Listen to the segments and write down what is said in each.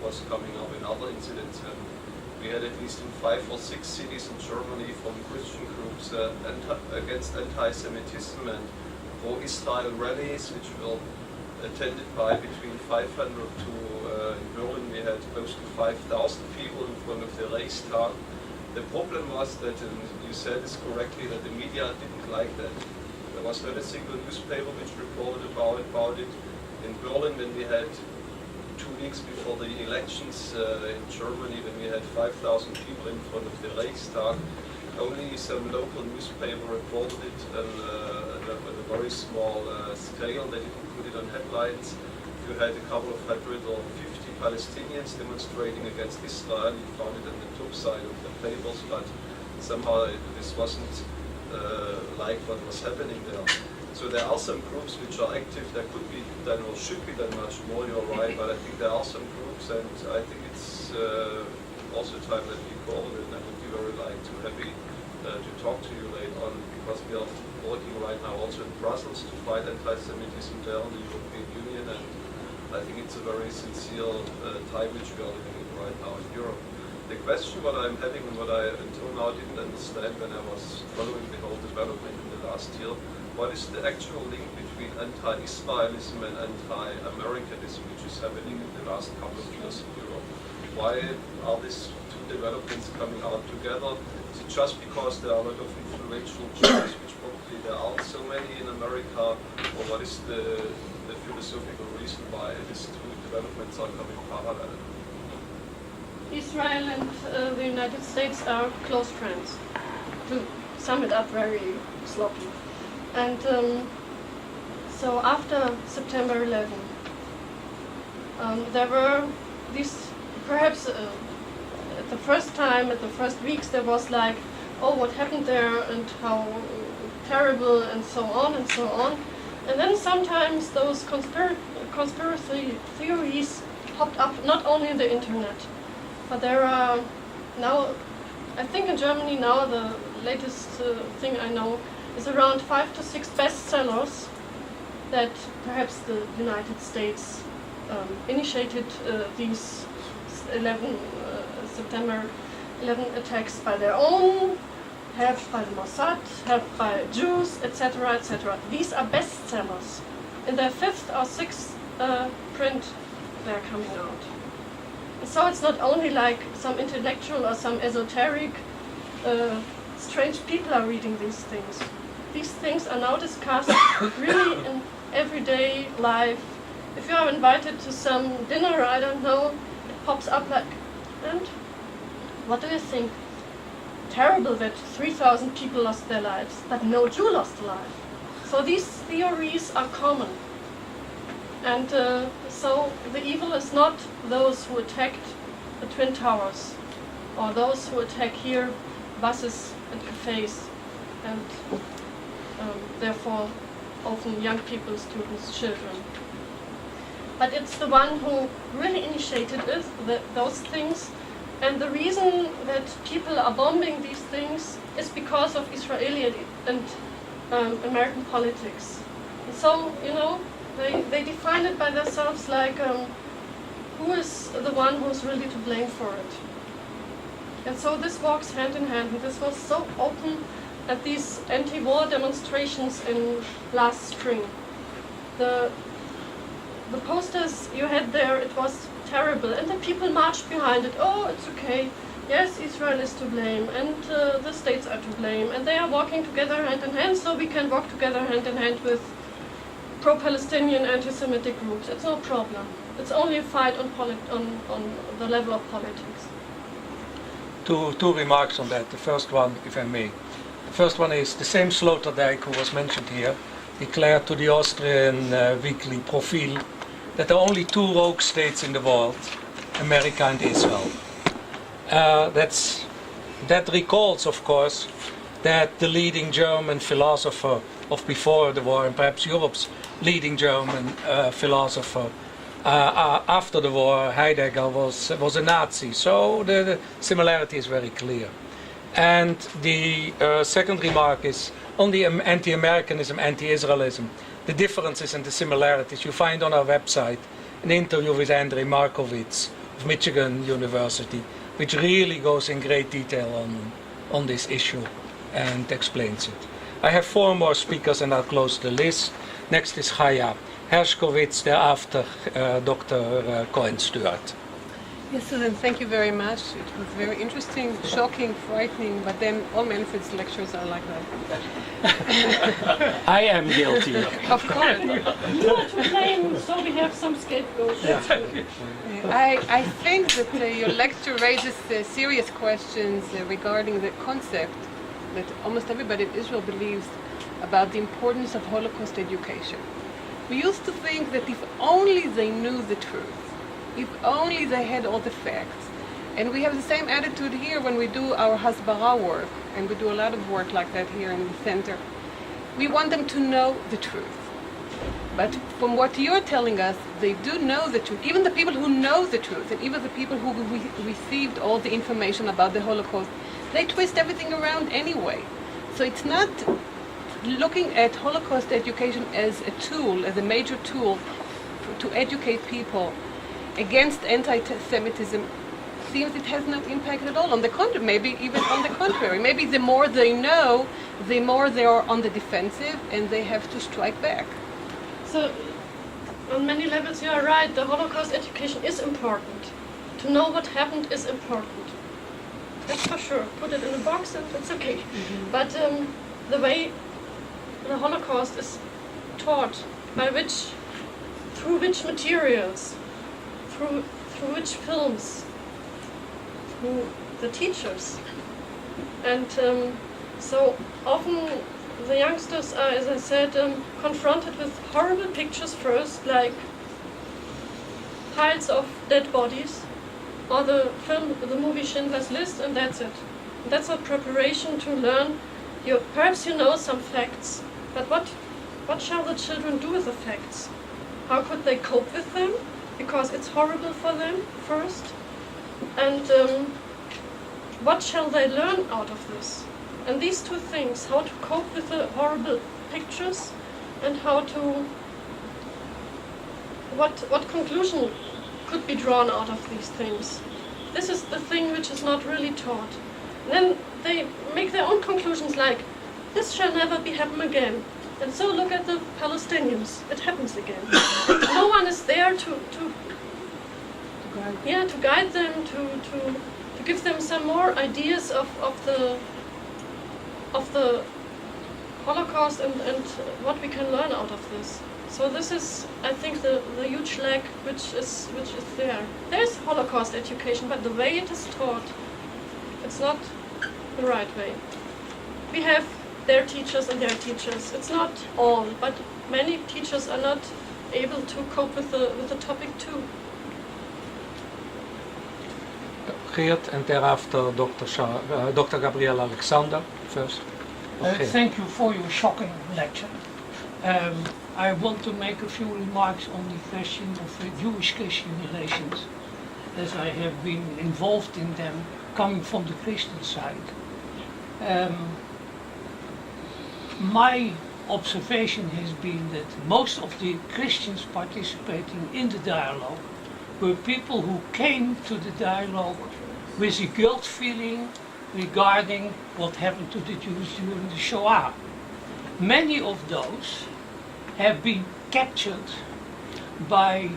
was coming up in other incidents. And we had at least in 5 or 6 cities in Germany from Christian groups against anti-Semitism and pro-Israel rallies, which were attended by between 500 to, in Berlin we had close to 5,000 people in front of the Reichstag. The problem was that, and you said this correctly, that the media didn't like that. There was not a single newspaper which reported about it. In Berlin, when we had 2 weeks before the elections in Germany, when we had 5,000 people in front of the Reichstag, only some local newspaper reported it on a very small scale. They didn't put it on headlines. If you had a couple of 100 or 50 Palestinians demonstrating against Israel, you found it on the top side of the papers, but somehow this wasn't like what was happening there. So there are some groups which are active. There could be done or should be done much more, you're right, but I think there are some groups, and I think it's also time that we coordinate, and I would be very happy to talk to you later on, because we are working right now also in Brussels to fight anti-Semitism there in the European Union, and I think it's a very sincere time which we are living in right now in Europe. The question what I'm having and what I until now didn't understand when I was following the whole development in the last year, what is the actual link between anti-Israelism and anti-Americanism, which is happening in the last couple of years in Europe? Why are these two developments coming out together? Is it just because there are a lot of influential Jews, which probably there aren't so many in America, or what is the philosophical reason why these two developments are coming parallel? Israel and the United States are close friends, to sum it up very sloppy. And so after September 11, there were these, perhaps at the first time, at the first weeks, there was like, oh, what happened there and how terrible and so on and so on. And then sometimes those conspiracy theories popped up, not only in the internet, but there are now, I think in Germany now, the latest thing I know is around 5 to 6 bestsellers that perhaps the United States initiated these September 11 attacks by their own, helped by the Mossad, helped by Jews, etc., etc. These are bestsellers. In their 5th or 6th print, they're coming out. So it's not only like some intellectual or some esoteric, strange people are reading these things. These things are now discussed really in everyday life. If you are invited to some dinner, I don't know, it pops up like, and what do you think? Terrible that 3,000 people lost their lives, but no Jew lost a life. So these theories are common. And so the evil is not those who attacked the Twin Towers, or those who attack here buses and cafes, and therefore often young people, students, children. But it's the one who really initiated those things, and the reason that people are bombing these things is because of Israeli and American politics. And so, you know, they define it by themselves like who is the one who's really to blame for it. And so this walks hand in hand, and this was so open at these anti-war demonstrations in last spring. The posters you had there, it was terrible, and the people marched behind it. Oh, it's okay. Yes, Israel is to blame, and the states are to blame, and they are walking together hand in hand, so we can walk together hand in hand with pro-Palestinian anti-Semitic groups. It's no problem. It's only a fight on the level of politics. Two remarks on that. The first one, if I may. The first one is the same Sloterdijk who was mentioned here declared to the Austrian weekly Profil that there are only 2 rogue states in the world, America and Israel. That recalls, of course, that the leading German philosopher of before the war, and perhaps Europe's leading German philosopher after the war, Heidegger, was a Nazi. So the similarity is very clear. And the second remark is on the anti-Americanism, anti-Israelism, the differences and the similarities. You find on our website an interview with Andrei Markovits of Michigan University, which really goes in great detail on this issue and explains it. I have 4 more speakers and I'll close the list. Next is Chaya Hershkovitz, thereafter Dr. Cohen-Stewart. Yes, Susan, thank you very much. It was very interesting, shocking, frightening, but then all Manfred's lectures are like that. I am guilty. Of course. You are to blame, so we have some scapegoats. I think that your lecture raises serious questions regarding the concept that almost everybody in Israel believes about the importance of Holocaust education. We used to think that if only they knew the truth, if only they had all the facts. And we have the same attitude here when we do our hasbara work, and we do a lot of work like that here in the center. We want them to know the truth. But from what you're telling us, they do know the truth. Even the people who know the truth, and even the people who received all the information about the Holocaust, they twist everything around anyway. So it's not looking at Holocaust education as a tool, as a major tool to educate people against anti-Semitism. Seems it has no impact at all. On the contrary, maybe even on the contrary. Maybe the more they know, the more they are on the defensive and they have to strike back. So, on many levels you are right, the Holocaust education is important. To know what happened is important. That's for sure. Put it in a box and it's okay. Mm-hmm. But the way the Holocaust is taught, through which materials, through which films, through the teachers. And so often the youngsters are, as I said, confronted with horrible pictures first, like piles of dead bodies, or the movie Schindler's List, and that's it. And that's a preparation to learn. Perhaps you know some facts, but what shall the children do with the facts? How could they cope with them? Because it's horrible for them first. And what shall they learn out of this? And these 2 things, how to cope with the horrible pictures and how to, what conclusion could be drawn out of these things. This is the thing which is not really taught. And then they make their own conclusions like, this shall never happen again. And so look at the Palestinians, it happens again. No one is there to guide them, to give them some more ideas of the Holocaust and what we can learn out of this. So this is, I think, the huge lack which is there. There's Holocaust education, but the way it is taught, it's not the right way. We have their teachers and their teachers. It's not all, but many teachers are not able to cope with the topic too. Geert, and thereafter Dr. Gabriel Alexander first. Thank you for your shocking lecture. I want to make a few remarks on the question of Jewish-Christian relations, as I have been involved in them coming from the Christian side. My observation has been that most of the Christians participating in the dialogue were people who came to the dialogue with a guilt feeling regarding what happened to the Jews during the Shoah. Many of those have been captured by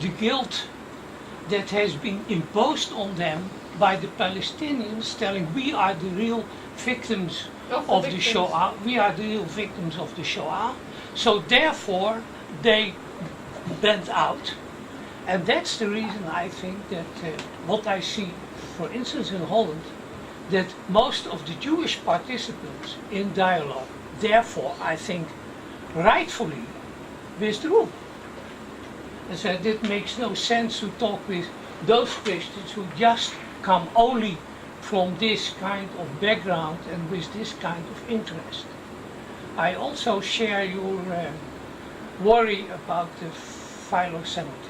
the guilt that has been imposed on them by the Palestinians, telling we are the real victims of the Shoah, we are the real victims of the Shoah, so therefore they bent out. And that's the reason I think that what I see, for instance in Holland, that most of the Jewish participants in dialogue, therefore I think rightfully withdrew. And said it makes no sense to talk with those Christians who just come only from this kind of background and with this kind of interest. I also share your worry about the philo-Semitism.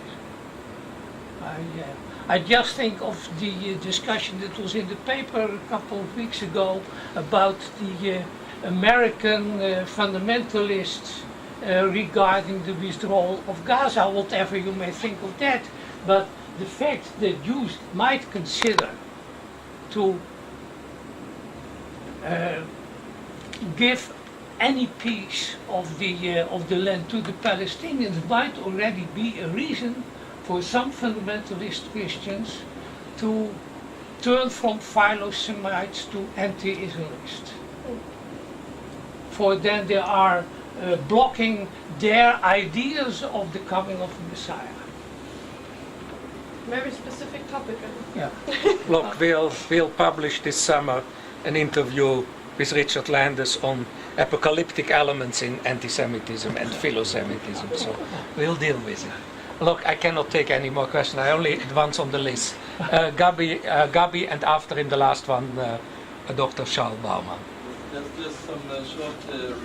I just think of the discussion that was in the paper a couple of weeks ago about the American fundamentalists regarding the withdrawal of Gaza, whatever you may think of that. But the fact that Jews might consider to give any piece of the land to the Palestinians might already be a reason for some fundamentalist Christians to turn from Philo-Semites to anti-Israelists. For then they are blocking their ideas of the coming of the Messiah. Very specific topic. Yeah. Look, we'll publish this summer an interview with Richard Landis on apocalyptic elements in anti-Semitism and philo-Semitism, so we'll deal with it. Look, I cannot take any more questions. I only the ones on the list. Gabi, and after in the last one, Dr. Charles Baumann. Just some short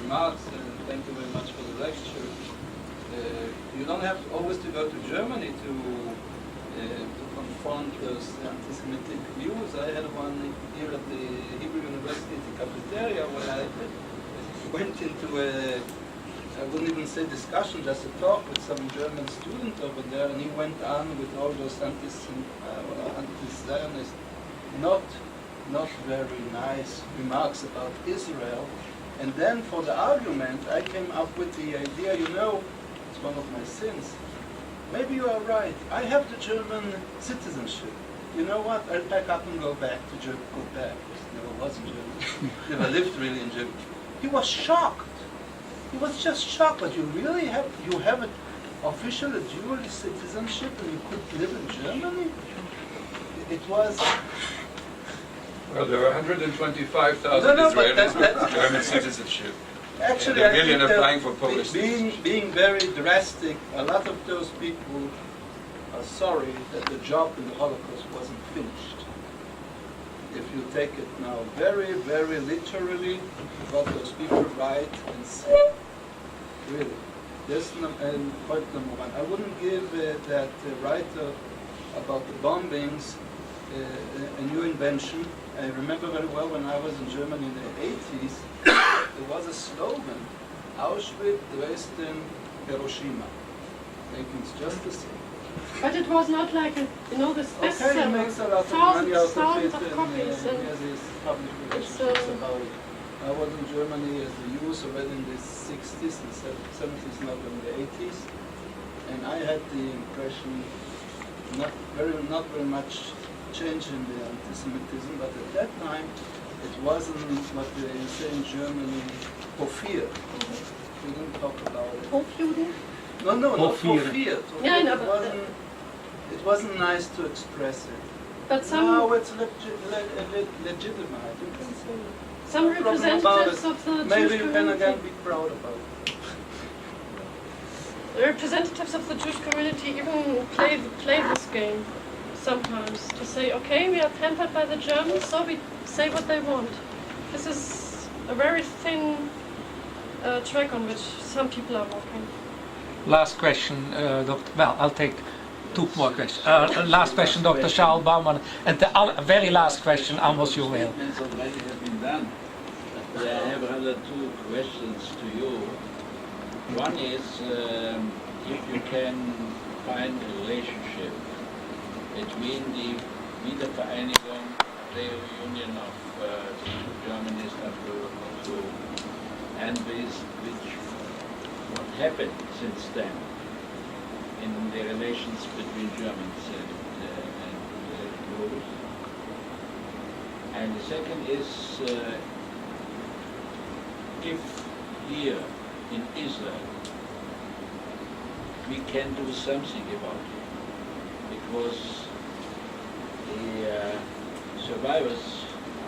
remarks, and thank you very much for the lecture. You don't have always to go to Germany to confront those anti-Semitic views. I had one here at the Hebrew University cafeteria where I went into I wouldn't even say discussion, just a talk with some German student over there, and he went on with all those anti-Zionist, not very nice remarks about Israel. And then for the argument, I came up with the idea, it's one of my sins. Maybe you are right. I have the German citizenship. You know what? I'll pack up and go back to Germany. Go back. Never was in Germany. Never lived really in Germany. He was shocked. He was just shocked. But you really have an official dual citizenship and you could live in Germany? It was. Well, there are 125,000 but Israelis with German citizenship. Actually, and a I million think applying for Polish being very drastic, a lot of those people are sorry that the job in the Holocaust wasn't finished. If you take it now very, very literally, what those people write and say, really. This point number one. I wouldn't give that writer about the bombings a new invention. I remember very well when I was in Germany in the 80s, there was a slogan, Auschwitz, Dresden, Hiroshima. I think it's just the same. But it was not like the bestseller. Okay, he makes a lot of money out of thousands it, of copies. and he has his public relationships about it. I was in Germany as a youth already in the 60s and 70s, not in the 80s, and I had the impression not very much change in the anti-Semitism, but at that time it wasn't what they say in Germany, hofiert. We didn't talk about it. Hofjuden? No, not Hofiert. hofiert. Yeah, I know, but It wasn't nice to express it. But some Now it's legitimate. You can say it. some No problem about representatives it. of the Maybe Jewish you can again community, be proud about it. the representatives of the Jewish community even play this game sometimes to say, okay, we are pampered by the Germans, so we say what they want. This is a very thin track on which some people are walking. Last question, Dr. Well, I'll take two more questions. Last question, Dr. Charles Baumann, and the very last question, Amos, you will. Statements already have been done. But I have other two questions to you. One is if you can find a relationship between the Wiedervereinigung, the reunion of Germanists after World War II, and what happened since then in the relations between Germans and Jews. And the second is if here in Israel we can do something about it, because the survivors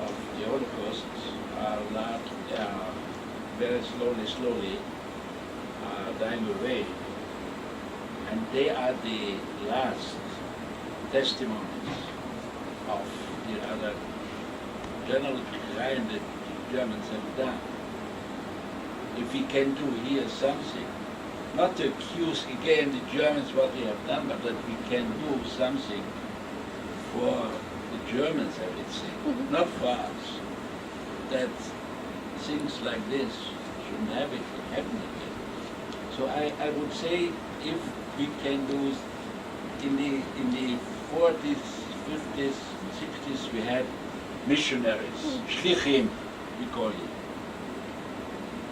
of the Holocaust are very slowly dying away, and they are the last testimonies of the other general crime that the Germans have done. If we can do here something, not to accuse again the Germans what they have done, but that we can do something for the Germans, I would say, not for us, that things like this shouldn't happen again. So I would say if we can do in the 40s, 50s, 60s, we had missionaries, shlichim, we call it,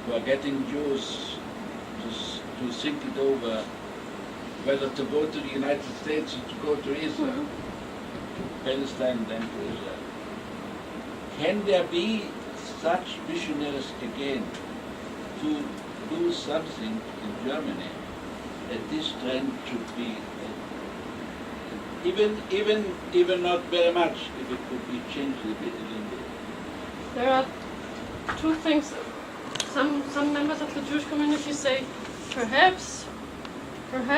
who are getting Jews to think it over, whether to go to the United States or to go to Israel, Palestine, then to Israel. Can there be such missionaries again to do something in Germany that this trend should be even not very much, if it could be changed a little bit? There are two things. Some members of the Jewish community say, perhaps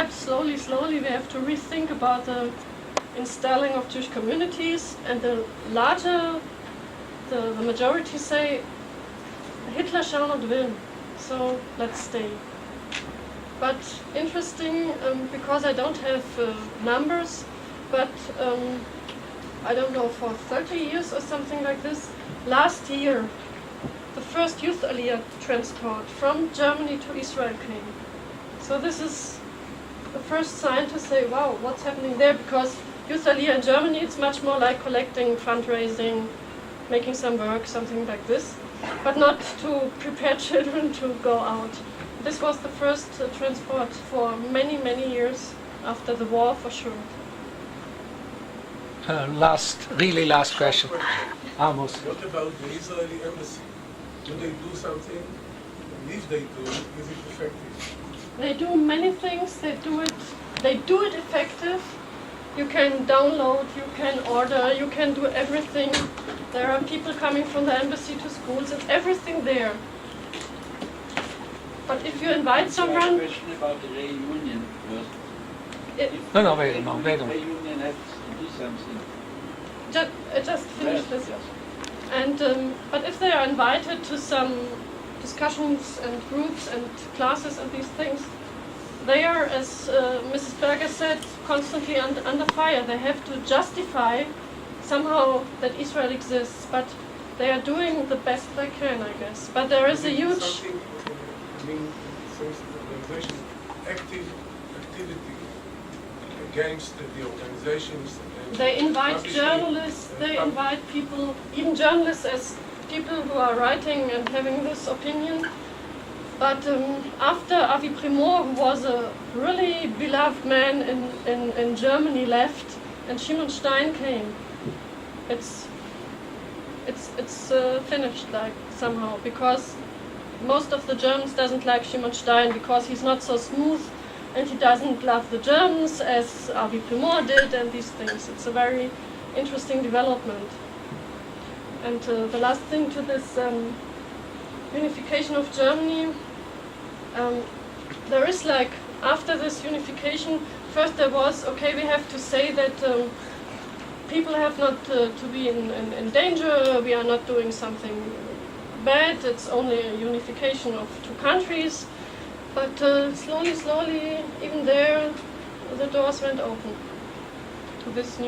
slowly we have to rethink about the installing of Jewish communities, and the majority say, Hitler shall not win, so let's stay. But interesting, because I don't have numbers, but I don't know, for 30 years or something like this, last year the first youth aliyah transport from Germany to Israel came. So this is the first sign to say, wow, what's happening there? Because youth aliyah in Germany, it's much more like collecting, fundraising, making some work, something like this, but not to prepare children to go out. This was the first transport for many, many years after the war, for sure. Really last question. Amos. What about the Israeli embassy? Do they do something? And if they do, is it effective? They do many things. They do it effective. You can download, you can order, you can do everything. There are people coming from the embassy to schools. It's everything there. But if you invite someone, question about the reunion was. No, wait a moment. Reunion has to do something. just finish this. Yes. And but if they are invited to some discussions and groups and classes and these things, they are, as Mrs. Berger said, constantly under fire. They have to justify somehow that Israel exists, but they are doing the best they can, I guess. But there is a huge... I mean, for instance, the organization activity against the organizations. They invite publishing, journalists, they invite people, even journalists as people who are writing and having this opinion. But after Avi Primor, who was a really beloved man in Germany, left, and Shimon Stein came, it's finished, like, somehow, because most of the Germans doesn't like Shimon Stein because he's not so smooth, and he doesn't love the Germans as Avi Primor did, and these things. It's a very interesting development. And the last thing to this unification of Germany, there is, like, after this unification, first there was, okay, we have to say that people have not to be in danger, we are not doing something bad, it's only a unification of two countries. But slowly, even there, the doors went open to this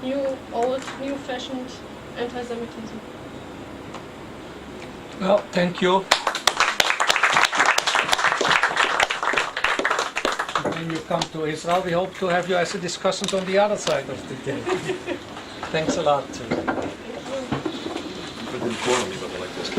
new-fashioned anti-Semitism. Well, thank you. When you come to Israel, we hope to have you as a discussant on the other side of the day. Thanks a lot. But informally, but I like this.